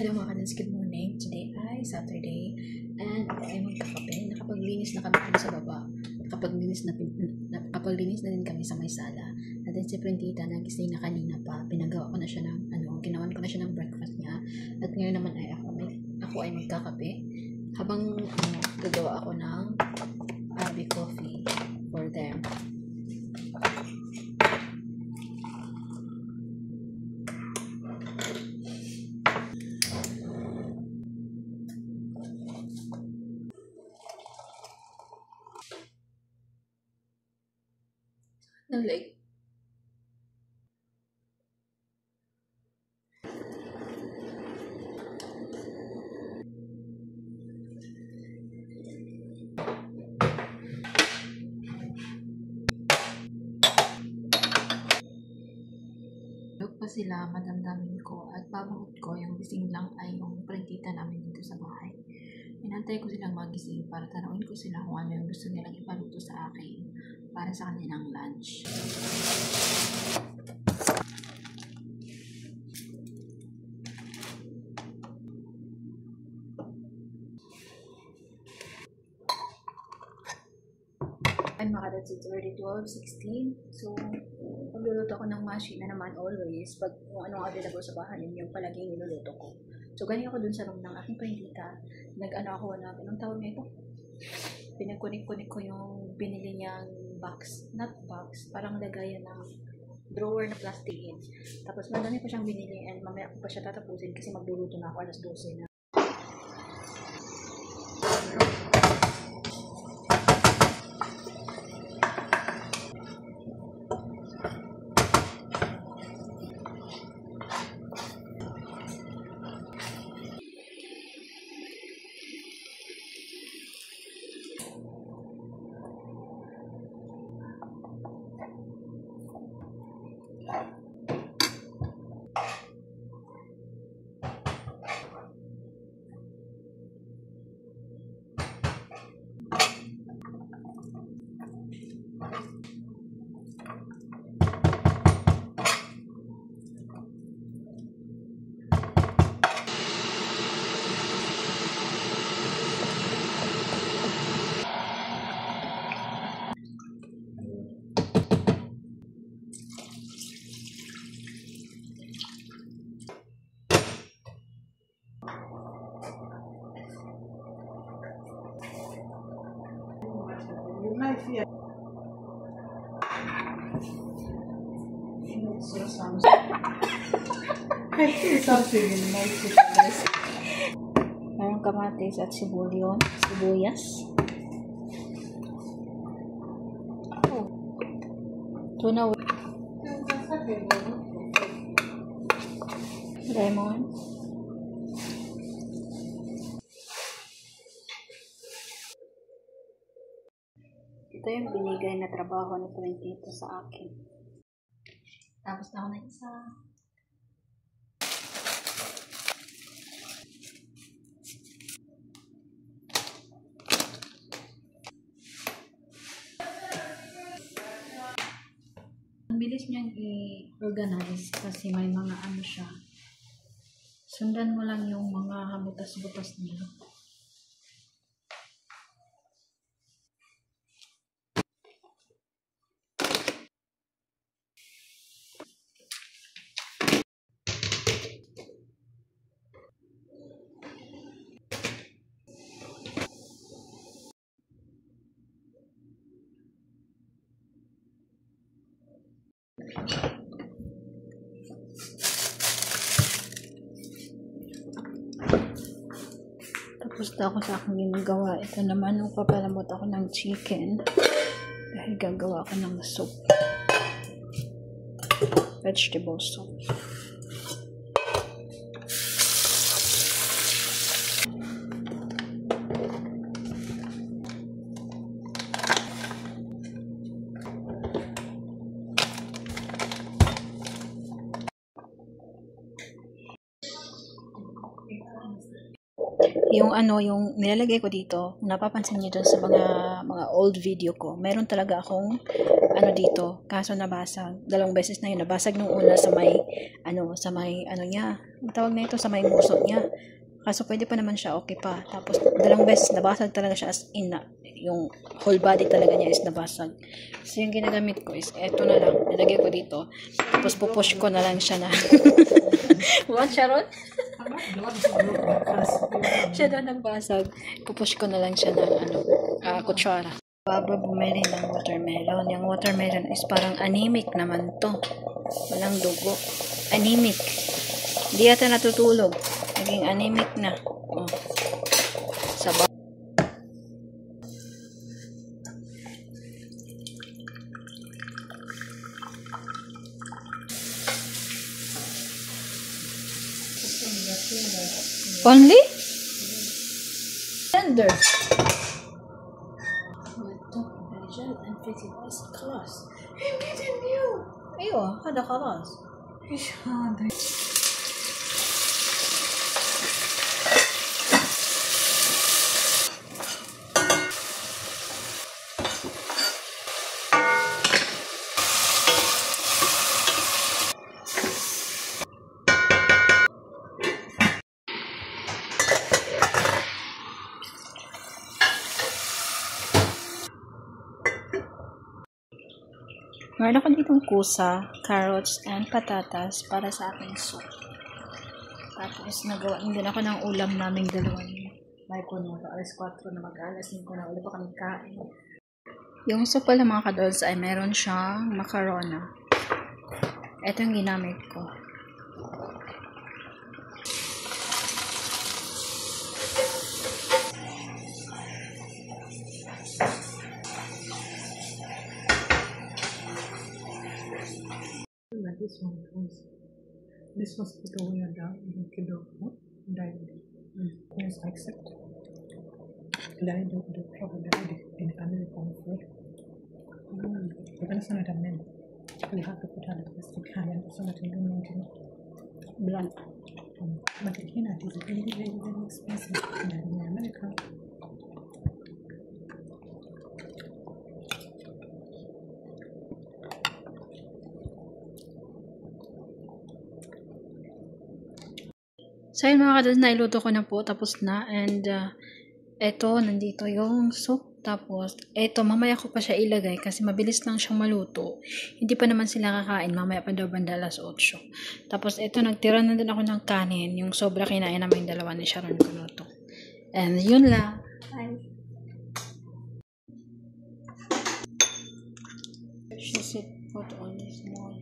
Hello mga kadens, good morning. Today ay Saturday and ay magkakape. Nakapaglinis na kami sa baba. Nakapaglinis na din kami sa may sala. At then si Printita nagising na kanina pa. Pinagawa ko na siya ng ginawan ko na siya ng breakfast niya. At ngayon naman ay ako ay magkakape. Habang gagawa ako ng Arabic coffee for them. Like pa sila, madamdamin ko at babangot ko yung gising lang ay yung Printita namin dito sa bahay. Inantay ko silang magising para tanawin ko sila kung ano yung gusto nilang ipaluto sa akin para sa kanilang lunch. Ay makadad si 30, 12, 16. So, pagluluto ko ng mashi na naman always, pag kung anong available sa bahay, yung palagi niluluto ko. So, galing ako dun sa room ng aking Printita. Anong tawag niya ito? Pinagkunik-kunik ko yung binili niyang box. Not box, parang lagayan ng drawer na plastic. Tapos, madami ko siyang binili and mamaya ko pa siya tatapusin kasi magluluto na ako alas 12 na. Parang kamatis at sibuyas. Tuna, lemon. Ito yung binigay na trabaho ni Printita sa akin. Tapos na ako na isa. Ang bilis niyang i-organize kasi may mga siya. Sundan mo lang yung mga butas-butas niya. Tapos na ako sa aking ginagawa. Ito naman, papalamot ako ng chicken. Dahil gagawa ako ng soup. Vegetable soup. Yung nilalagay ko dito, napapansin niyo doon sa mga old video ko, meron talaga akong dito, kaso nabasag. 2 beses na yun, nabasag nung una sa may niya, Ang tawag na ito sa may nguso niya. Kaso pwede pa naman siya, okay pa. Tapos, dalawang beses nabasag talaga siya as in na. Yung whole body talaga niya is nabasag. So, yung ginagamit ko is, eto na lang. Nilagay ko dito. Tapos, pupush ko na lang siya na. What, Sharon? Siya daw nagbasag. Pupush ko na lang siya ng kutsara. Baba bumili ng watermelon. Yung watermelon is parang anemic naman to. Walang dugo. Anemic. Hindi yata natutulog. Naging anemic na. Oh. Sabaw. Only? Tender. خلاص ايوه هذا خلاص ايش هذا Meron ako ditong kusa, carrots, and patatas para sa aking soup. Tapos, nagawa din ako ng ulam naming dalawa niya. May kuno, alas 4 na mag-alas 5 na ulit pa kami kain. Yung soup pala mga kadols ay meron siyang macarona. Ito yung ginamit ko. This was put away down in Kido, died. Yes, I accept. Died of the trouble in family conflict. You're gonna send it a man. You have to put out the best you can and so that you don't need blood. But again, it is very, very, very expensive in America. So yun mga kadols, nailuto ko na po, tapos na, and eto, nandito yung soup, tapos eto, mamaya ko pa siya ilagay kasi mabilis lang siyang maluto, hindi pa naman sila kakain, mamaya pa daw banda alas 8. Tapos eto, nagtira na din ako ng kanin, yung sobra kinain namin yung dalawa ni Sharon Kunuto, and yun lang. Bye. She said, put on this more.